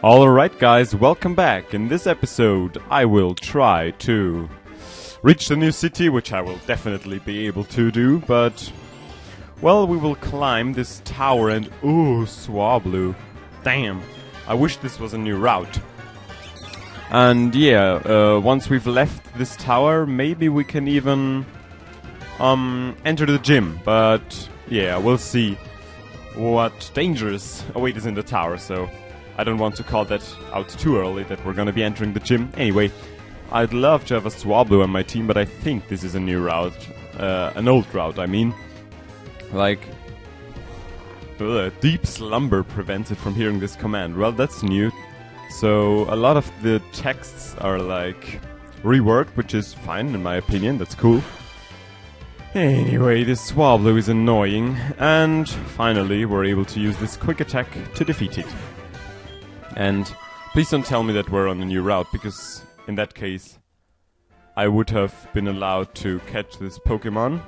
Alright guys, welcome back. In this episode I will try to reach the new city, which I will definitely be able to do, but... well, we will climb this tower and... ooh, Swablu. Damn, I wish this was a new route. And yeah, once we've left this tower, maybe we can even... enter the gym, but... yeah, we'll see what dangers await us in the tower, so... I don't want to call that out too early, that we're gonna be entering the gym. Anyway, I'd love to have a Swablu on my team, but I think this is a new route. An old route, I mean. Like... deep slumber prevents it from hearing this command. Well, that's new. So, a lot of the texts are, like, reworked, which is fine, in my opinion. That's cool. Anyway, this Swablu is annoying. And, finally, we're able to use this quick attack to defeat it. And please don't tell me that we're on a new route, because in that case I would have been allowed to catch this Pokemon.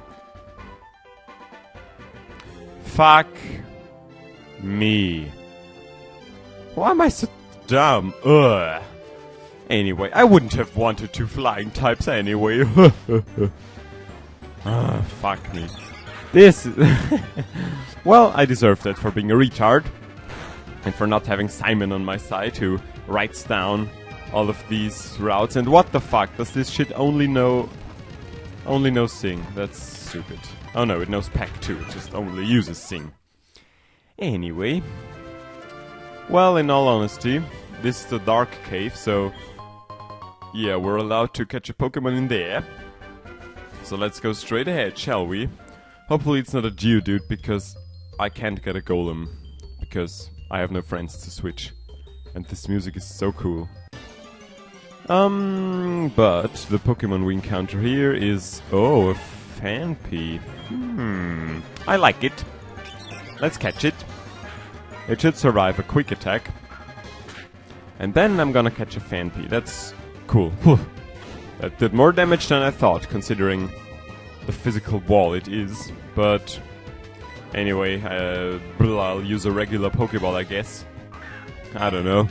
Fuck me. Why am I so dumb? Ugh. Anyway, I wouldn't have wanted two flying types anyway. Ah, fuck me. This... well, I deserve that for being a retard. And for not having Simon on my side, who writes down all of these routes. And what the fuck? Does this shit only know Sing? That's stupid. Oh no, it knows Pack too. It just only uses Sing. Anyway. Well, in all honesty, this is the Dark Cave, so... yeah, we're allowed to catch a Pokemon in there. So let's go straight ahead, shall we? Hopefully it's not a Geodude, because I can't get a Golem. Because... I have no friends to switch. And this music is so cool. But the Pokemon we encounter here is... oh, a Phanpy. I like it. Let's catch it. It should survive a quick attack. And then I'm gonna catch a Phanpy. That's cool. That did more damage than I thought, considering the physical wall it is. But... anyway, I'll use a regular Pokeball, I guess. I don't know.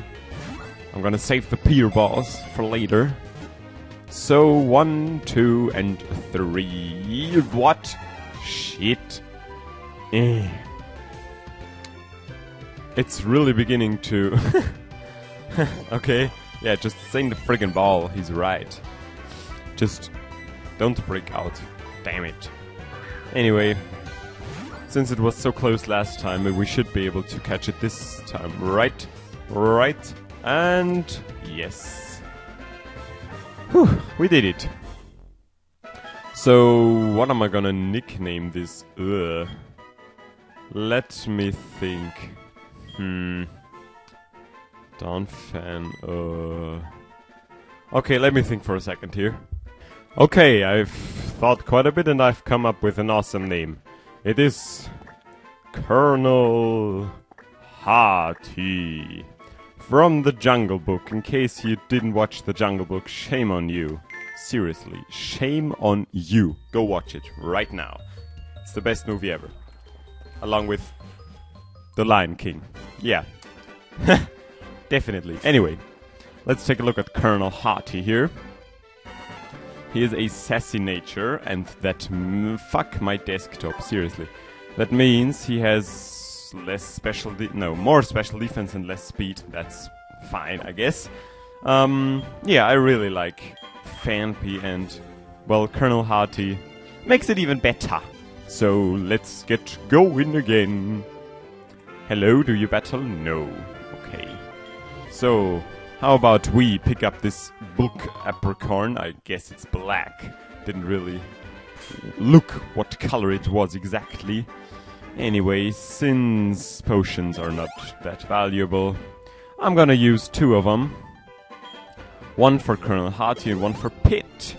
I'm gonna save the Peter balls for later. So, 1, 2, and 3. What? Shit. It's really beginning to... okay. Yeah, just saying the friggin' ball. He's right. Just don't break out. Damn it. Anyway... since it was so close last time, we should be able to catch it this time. Right, right, and yes. Whew, we did it. So, what am I gonna nickname this? Let me think. Donphan, okay, let me think for a second here. Okay, I've thought quite a bit and I've come up with an awesome name. It is Colonel Hearty from the Jungle Book. In case you didn't watch the Jungle Book, shame on you. Seriously, shame on you. Go watch it right now. It's the best movie ever. Along with The Lion King. Yeah. Definitely. Anyway, let's take a look at Colonel Hearty here. He is a sassy nature, and that... fuck my desktop, seriously. That means he has less special... more special defense and less speed. That's fine, I guess. Yeah, I really like Phanpy, and... well, Colonel Hearty makes it even better. So, let's get going again. Hello, do you battle? No. Okay. So... how about we pick up this book apricorn? I guess it's black. Didn't really look what color it was exactly. Anyway, since potions are not that valuable, I'm gonna use 2 of them. One for Colonel Hearty and one for Pit.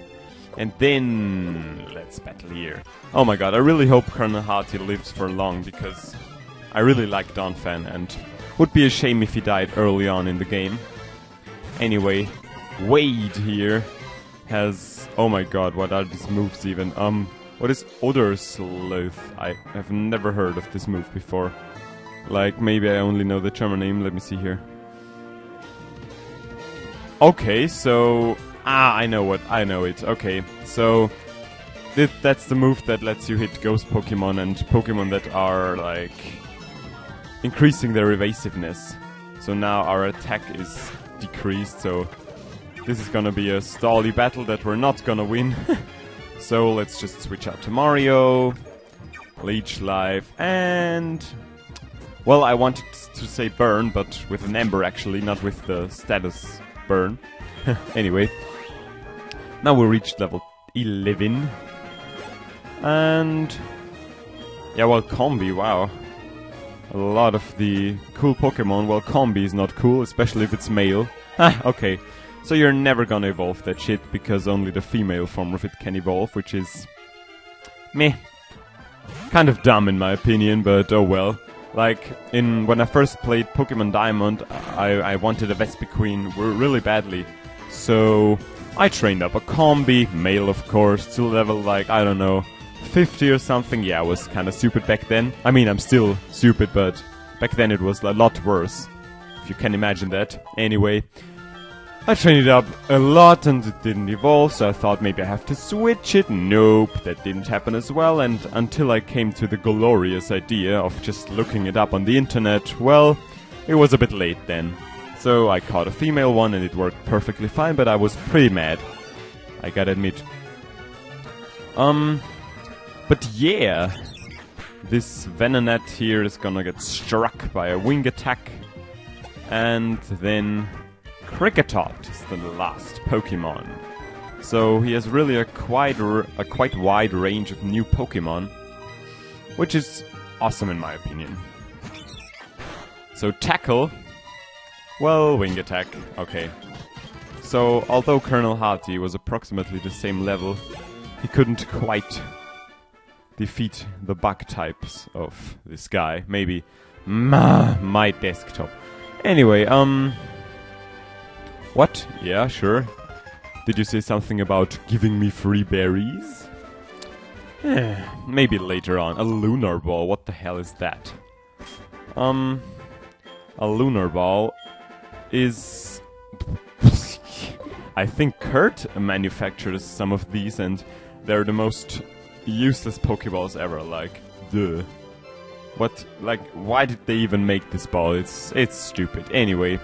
And then let's battle here. Oh my god, I really hope Colonel Hearty lives for long, because I really like Donphan and would be a shame if he died early on in the game. Anyway, Wade here has... oh my god, what are these moves even? What is Odor Sloth? I have never heard of this move before. Like, maybe I only know the German name, let me see here. Okay, so... I know it. Okay, so... That's the move that lets you hit ghost Pokemon and Pokemon that are, like... increasing their evasiveness. So now our attack is decreased, so... this is gonna be a stally battle that we're not gonna win. So let's just switch out to Mario... Leech Life, and... well, I wanted to say burn, but with an ember actually, not with the status burn. Anyway. Now we reached level 11. And... yeah, well, Combi, wow. A lot of the cool Pokemon. Well, Combi is not cool, especially if it's male. Okay. So you're never gonna evolve that shit, because only the female form of it can evolve, which is... meh. Kind of dumb in my opinion, but oh well. Like, when I first played Pokemon Diamond, I wanted a Vespiquen really badly. So, I trained up a Combi, male of course, to level like, I don't know, 50 or something. Yeah, I was kinda stupid back then. I mean, I'm still stupid, but back then it was a lot worse. If you can imagine that. Anyway, I trained it up a lot and it didn't evolve, so I thought maybe I have to switch it. Nope, that didn't happen as well, and until I came to the glorious idea of just looking it up on the internet, well, it was a bit late then. So I caught a female one and it worked perfectly fine, but I was pretty mad, I gotta admit. But yeah, this Venonat here is gonna get struck by a wing attack, and then... Kricketot is the last Pokemon. So he has really a quite wide range of new Pokemon, which is awesome in my opinion. So Tackle, well, Wing Attack, okay. So although Colonel Hati was approximately the same level, he couldn't quite defeat the bug types of this guy. Maybe my desktop. Anyway, what? Yeah, sure. Did you say something about giving me free berries? Maybe later on. A Lunar Ball, what the hell is that? A Lunar Ball is... I think Kurt manufactures some of these and they're the most useless Pokeballs ever, like, duh. What, like, why did they even make this ball? It's stupid. Anyway...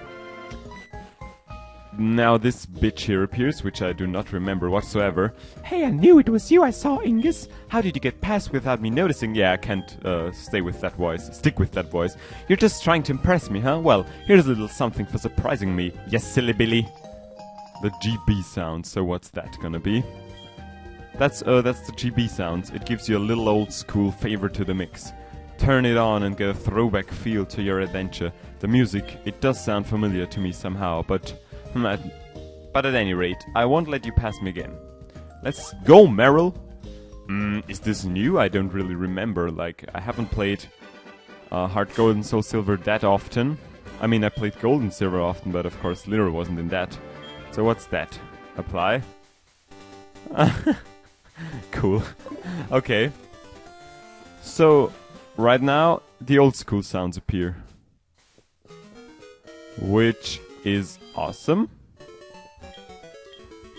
now this bitch here appears, which I do not remember whatsoever. Hey, I knew it was you I saw, Ingus! How did you get past without me noticing? Yeah, I can't stick with that voice. You're just trying to impress me, huh? Well, here's a little something for surprising me, you silly Billy. The GB sound, so what's that gonna be? That's the GB sounds. It gives you a little old school flavor to the mix. Turn it on and get a throwback feel to your adventure. The music, it does sound familiar to me somehow, but at any rate, I won't let you pass me again. Let's go, Meryl! Is this new? I don't really remember. Like, I haven't played Heart Gold and Soul Silver that often. I mean, I played Gold and Silver often, but of course Lira wasn't in that. So what's that? Apply? Cool. Okay. So, right now, the old school sounds appear. Which is awesome.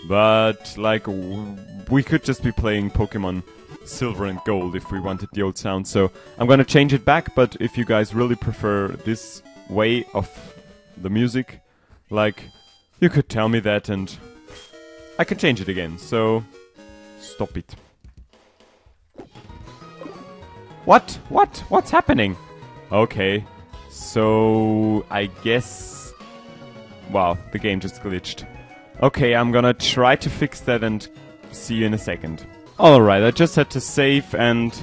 But, like, we could just be playing Pokemon Silver and Gold if we wanted the old sound. So, I'm gonna change it back, but if you guys really prefer this way of the music, like, you could tell me that and I can change it again. So, stop it. What? What's happening? Okay, so I guess... wow, the game just glitched. Okay, I'm gonna try to fix that and see you in a second. Alright, I just had to save and...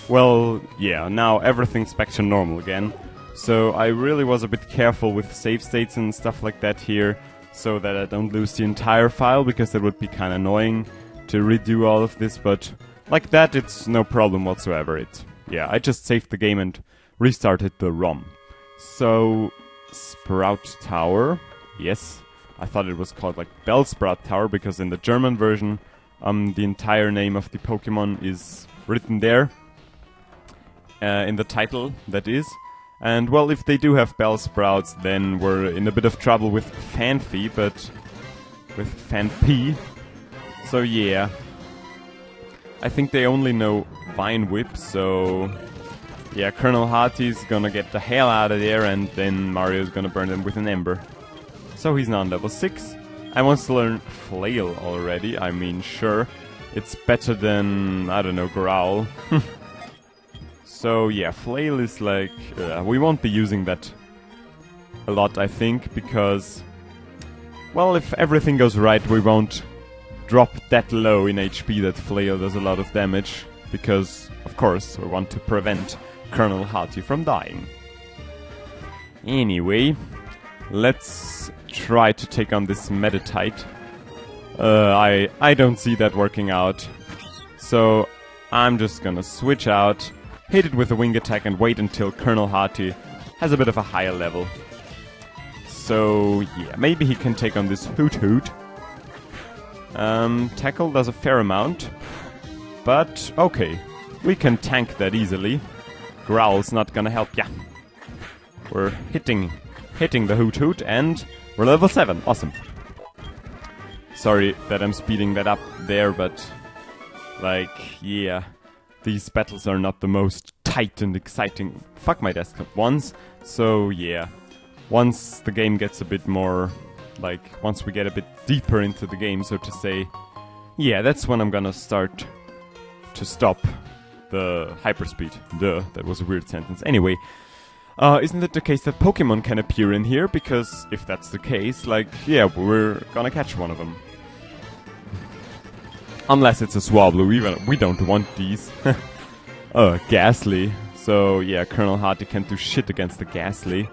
well, yeah, now everything's back to normal again. So I really was a bit careful with save states and stuff like that here, so that I don't lose the entire file, because it would be kinda annoying to redo all of this, but like that it's no problem whatsoever. Yeah, I just saved the game and restarted the ROM. So, Sprout Tower, yes. I thought it was called like Bellsprout Tower, because in the German version, the entire name of the Pokemon is written there. In the title, that is. And well, if they do have Bellsprouts, then we're in a bit of trouble with fan fee, but with Fan P. So yeah. I think they only know Vine Whip, so... Yeah, Colonel Hearty's gonna get the hell out of there, and then Mario's gonna burn them with an Ember. So he's now on level 6. I want to learn Flail already. I mean, sure. It's better than, I don't know, Growl. So yeah, Flail is like... we won't be using that a lot, I think, because... Well, if everything goes right, we won't drop that low in HP that Flail does a lot of damage. Because, of course, we want to prevent Colonel Hearty from dying. Anyway, let's try to take on this Meditite. I don't see that working out. So I'm just gonna switch out, hit it with a wing attack and wait until Colonel Hearty has a bit of a higher level. So yeah, maybe he can take on this Hoot Hoot. Tackle does a fair amount. But okay, we can tank that easily. Growl's not gonna help ya. We're hitting the Hoot Hoot and we're level 7. Awesome. Sorry that I'm speeding that up there, but like, yeah, these battles are not the most tight and exciting. Fuck my desktop ones. So yeah, once the game gets a bit more, like, once we get a bit deeper into the game, so to say, yeah, that's when I'm gonna start to stop the hyperspeed. Duh, that was a weird sentence. Anyway, isn't it the case that Pokemon can appear in here? Because if that's the case, like, yeah, we're gonna catch one of them. Unless it's a Swablu, we don't want these. Ghastly. So, yeah, Colonel Hearty can't do shit against the Ghastly.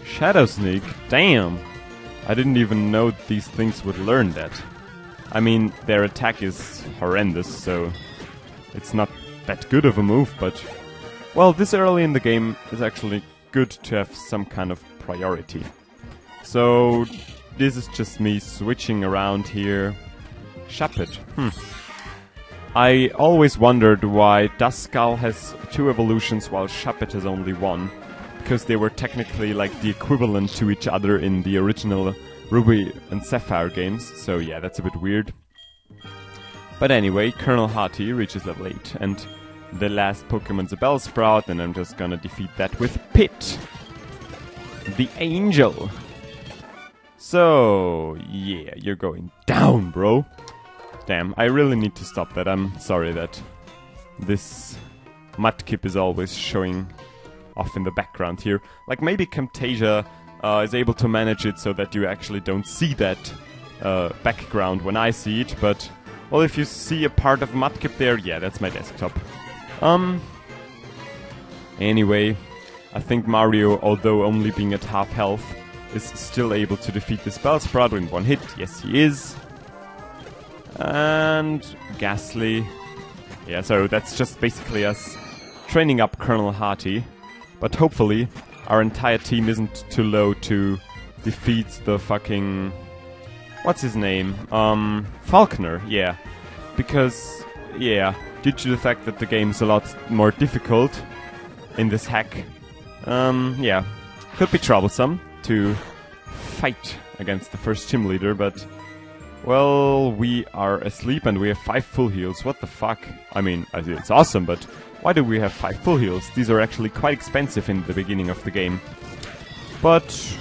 Shadow Sneak? Damn! I didn't even know these things would learn that. I mean, their attack is horrendous, so it's not that good of a move, but... Well, this early in the game is actually good to have some kind of priority. So, this is just me switching around here. Shuppet. I always wondered why Duskull has 2 evolutions while Shuppet has only 1. Because they were technically like the equivalent to each other in the original Ruby and Sapphire games. So yeah, that's a bit weird. But anyway, Colonel Hearty reaches level 8. And the last Pokemon's a Bellsprout, and I'm just gonna defeat that with Pit, the Angel. So, yeah, you're going down, bro. Damn, I really need to stop that. I'm sorry that this Mudkip is always showing off in the background here. Like, maybe Camtasia is able to manage it so that you actually don't see that background when I see it, but, well, if you see a part of Mudkip there, yeah, that's my desktop. Anyway, I think Mario, although only being at half health, is still able to defeat this Bellsprout in 1 hit. Yes, he is. And Ghastly. Yeah, so that's just basically us training up Colonel Hearty. But hopefully, our entire team isn't too low to defeat the fucking... What's his name? Falconer, yeah. Because, yeah, due to the fact that the game's a lot more difficult in this hack, yeah, could be troublesome to fight against the first gym leader, but... Well, we are asleep and we have 5 full heals. What the fuck? I mean, it's awesome, but why do we have 5 full heals? These are actually quite expensive in the beginning of the game. But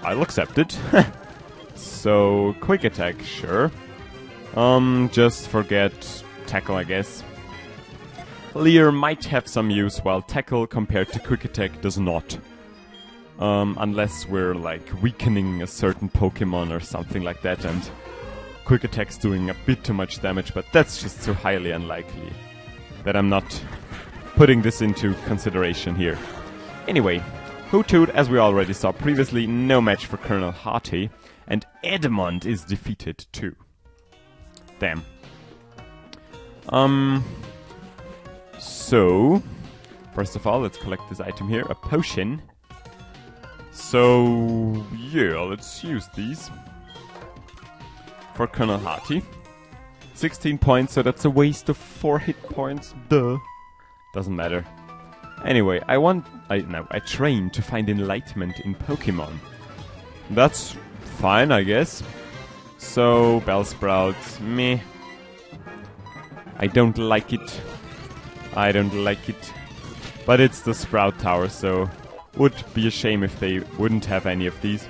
I'll accept it. So, quick attack, sure. Just forget tackle, I guess. Leer might have some use, while tackle compared to quick attack does not. Unless we're, like, weakening a certain Pokemon or something like that, and quick attack's doing a bit too much damage, but that's just so highly unlikely that I'm not putting this into consideration here. Anyway, Hoot Hoot, as we already saw previously, no match for Colonel Hearty, and Edmond is defeated too. Damn. So, first of all, let's collect this item here, a potion. So, yeah, let's use these. For Colonel Hearty. 16 points, so that's a waste of 4 hit points. Duh. Doesn't matter. Anyway, I train to find enlightenment in Pokemon. That's fine, I guess. So, Bellsprout, meh. I don't like it. I don't like it. But it's the Sprout Tower, so would be a shame if they wouldn't have any of these.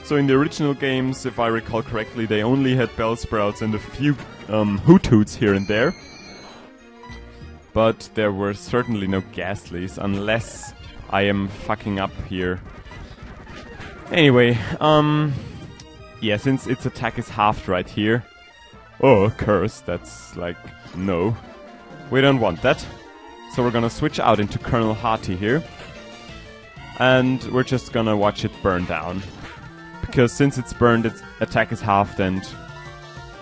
So in the original games, if I recall correctly, they only had Bellsprouts and a few Hootoots here and there. But there were certainly no Ghastlies, unless I am fucking up here. Anyway, yeah, since its attack is halved right here. Oh, curse, that's like, no. We don't want that. So we're gonna switch out into Colonel Hearty here. And we're just gonna watch it burn down. Because since it's burned, its attack is halved and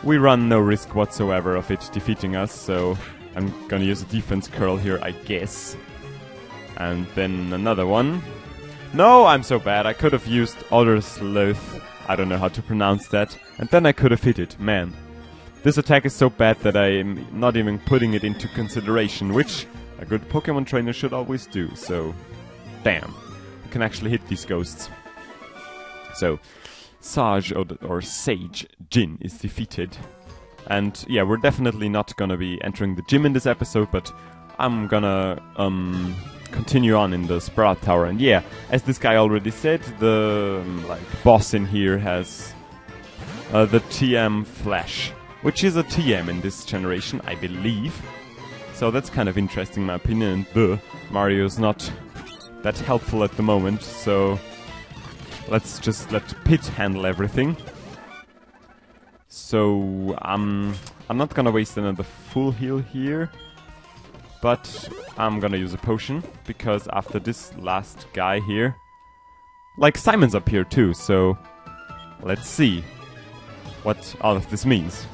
we run no risk whatsoever of it defeating us, so I'm gonna use a defense curl here, I guess. And then another one. No, I'm so bad, I could have used Other Sloth. I don't know how to pronounce that. And then I could have hit it, man. This attack is so bad that I'm not even putting it into consideration, which a good Pokemon trainer should always do, so damn. You can actually hit these ghosts. So, Sage or Sage Jin is defeated. And yeah, we're definitely not gonna be entering the gym in this episode, but I'm gonna continue on in the Sprout Tower. And yeah, as this guy already said, the boss in here has the TM Flash, which is a TM in this generation, I believe. So that's kind of interesting in my opinion, and Mario's not that helpful at the moment, so let's just let Pit handle everything. So, I'm not gonna waste another full heal here, but I'm gonna use a potion, because after this last guy here, like Simon's up here too, so let's see what all of this means.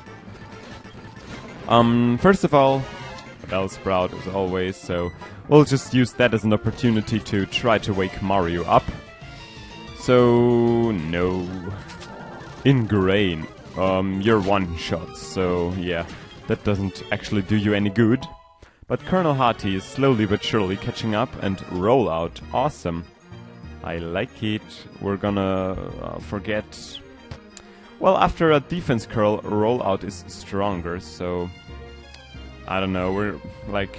First of all, Bellsprout as always, so we'll just use that as an opportunity to try to wake Mario up. So, no. Ingrain. You're one shot, so yeah, that doesn't actually do you any good. But Colonel Hearty is slowly but surely catching up, and roll out. Awesome. I like it. We're gonna forget. Well, after a defense curl, roll out is stronger, so I don't know, we're like,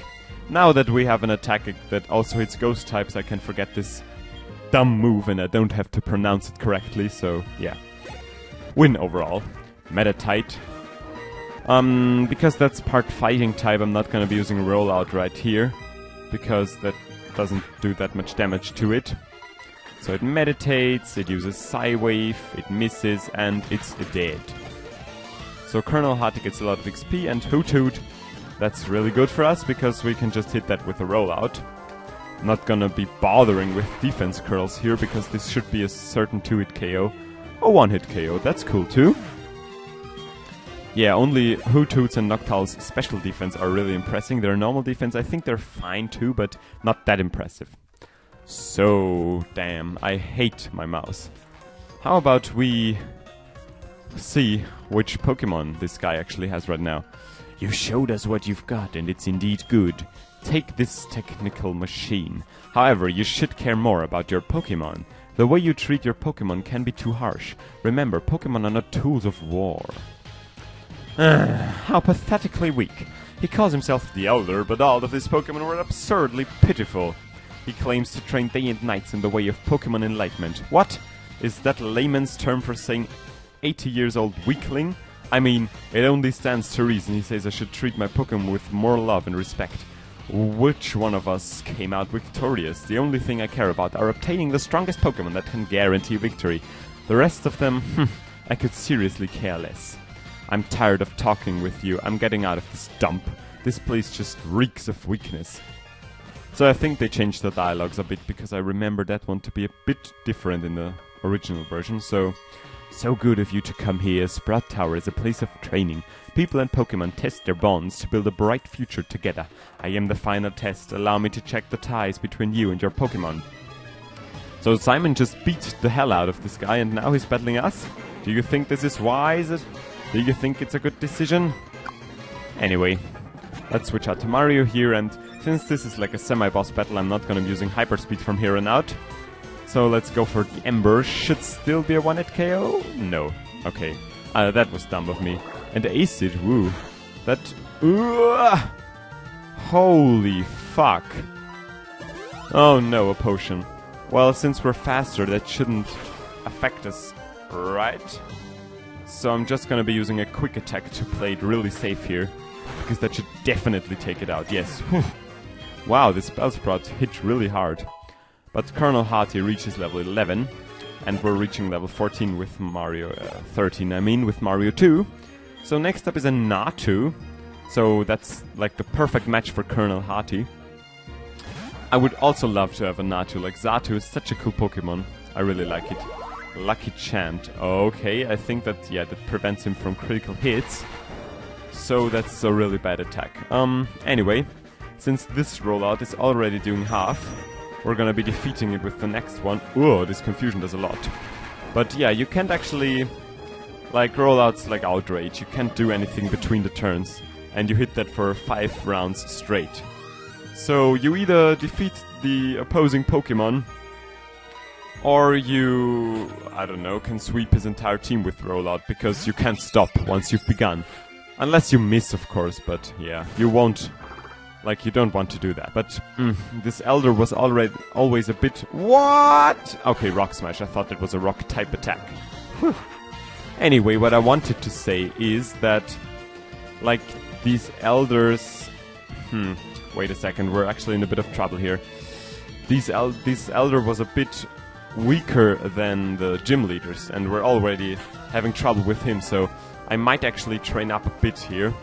now that we have an attack that also hits ghost types, I can forget this dumb move and I don't have to pronounce it correctly, so yeah. Win overall. Metatite. Because that's part fighting type, I'm not gonna be using rollout right here, because that doesn't do that much damage to it. So it meditates, it uses Psywave, it misses, and it's dead. So Colonel Hearty gets a lot of XP, and Hootoot, that's really good for us, because we can just hit that with a rollout. Not gonna be bothering with defense curls here, because this should be a certain 2-hit KO. Or 1-hit KO, that's cool too. Yeah, only Hootoots and Noctowl's special defense are really impressing. Their normal defense, I think they're fine too, but not that impressive. So, damn, I hate my mouse. How about we see which Pokemon this guy actually has right now? You showed us what you've got, and it's indeed good. Take this technical machine. However, you should care more about your Pokemon. The way you treat your Pokemon can be too harsh. Remember, Pokemon are not tools of war. How pathetically weak. He calls himself the Elder, but all of his Pokemon were absurdly pitiful. He claims to train day and nights in the way of Pokemon enlightenment. What? Is that layman's term for saying 80 years old weakling? I mean, it only stands to reason he says I should treat my Pokemon with more love and respect. Which one of us came out victorious? The only thing I care about are obtaining the strongest Pokemon that can guarantee victory. The rest of them, I could seriously care less. I'm tired of talking with you. I'm getting out of this dump. This place just reeks of weakness. So I think they changed the dialogues a bit, because I remember that one to be a bit different in the original version. So good of you to come here. Sprout Tower is a place of training. People and Pokemon test their bonds to build a bright future together. I am the final test. Allow me to check the ties between you and your Pokemon. So Simon just beat the hell out of this guy, and now he's battling us? Do you think this is wise? Do you think it's a good decision? Anyway, let's switch out to Mario here, and since this is like a semi-boss battle, I'm not gonna be using hyperspeed from here on out. So let's go for the Ember. Should still be a 1-hit KO? No. Okay. That was dumb of me. And aced, woo. That... Holy fuck. Oh no, a potion. Well, since we're faster, that shouldn't affect us, right? So I'm just gonna be using a quick attack to play it really safe here. Because that should definitely take it out, yes. Wow, this Bellsprout hit really hard. But Colonel Hearty reaches level 11. And we're reaching level 14 with Mario... 13, I mean, with Mario 2. So next up is a Natu. So that's like the perfect match for Colonel Hearty. I would also love to have a Natu. Like, Xatu is such a cool Pokemon. I really like it. Lucky Chant. Okay, I think that, yeah, that prevents him from critical hits. So that's a really bad attack. Anyway, since this rollout is already doing half, we're gonna be defeating it with the next one. Ooh, this confusion does a lot. But yeah, you can't actually... Like, rollouts like Outrage, you can't do anything between the turns. And you hit that for 5 rounds straight. So you either defeat the opposing Pokemon, or you, I don't know, can sweep his entire team with rollout, because you can't stop once you've begun. Unless you miss, of course, but yeah, you won't. Like, you don't want to do that. But this Elder was always a bit... What? Okay, Rock Smash. I thought it was a rock-type attack. Anyway, what I wanted to say is that, like, these Elders... Wait a second, we're actually in a bit of trouble here. This Elder was a bit weaker than the gym leaders, and we're already having trouble with him, so I might actually train up a bit here.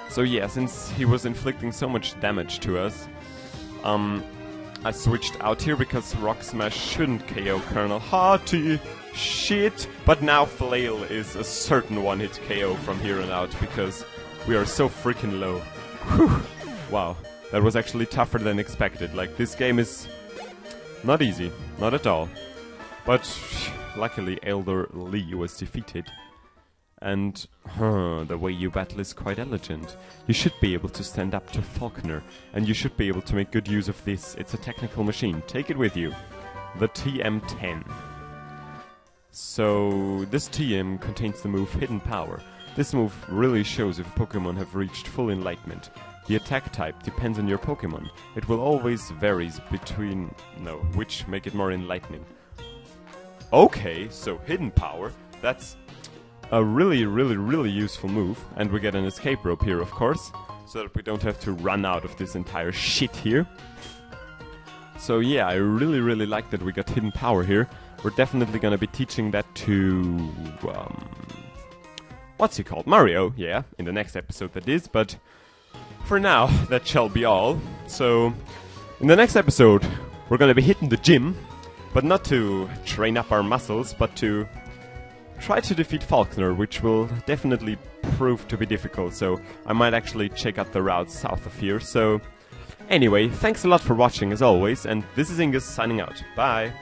So yeah, since he was inflicting so much damage to us, I switched out here because Rock Smash shouldn't KO Colonel Hearty. Shit! But now Flail is a certain one-hit KO from here on out because we are so freaking low. Whew. Wow, that was actually tougher than expected. Like, this game is not easy, not at all. But luckily Elder Lee was defeated. And, the way you battle is quite elegant. You should be able to stand up to Falconer, and you should be able to make good use of this. It's a technical machine. Take it with you. The TM10. So, this TM contains the move Hidden Power. This move really shows if Pokemon have reached full enlightenment. The attack type depends on your Pokemon. It will always varies between... No, which make it more enlightening. Okay, so Hidden Power, that's... a really useful move, and we get an escape rope here, of course, so that we don't have to run out of this entire shit here. So yeah, I really like that we got Hidden Power here. We're definitely gonna be teaching that to... what's he called? Mario, yeah, in the next episode that is, but for now, that shall be all. So, in the next episode, we're gonna be hitting the gym, but not to train up our muscles, but to try to defeat Falconer, which will definitely prove to be difficult, so I might actually check out the routes south of here. So, anyway, thanks a lot for watching as always, and this is Ingus signing out. Bye!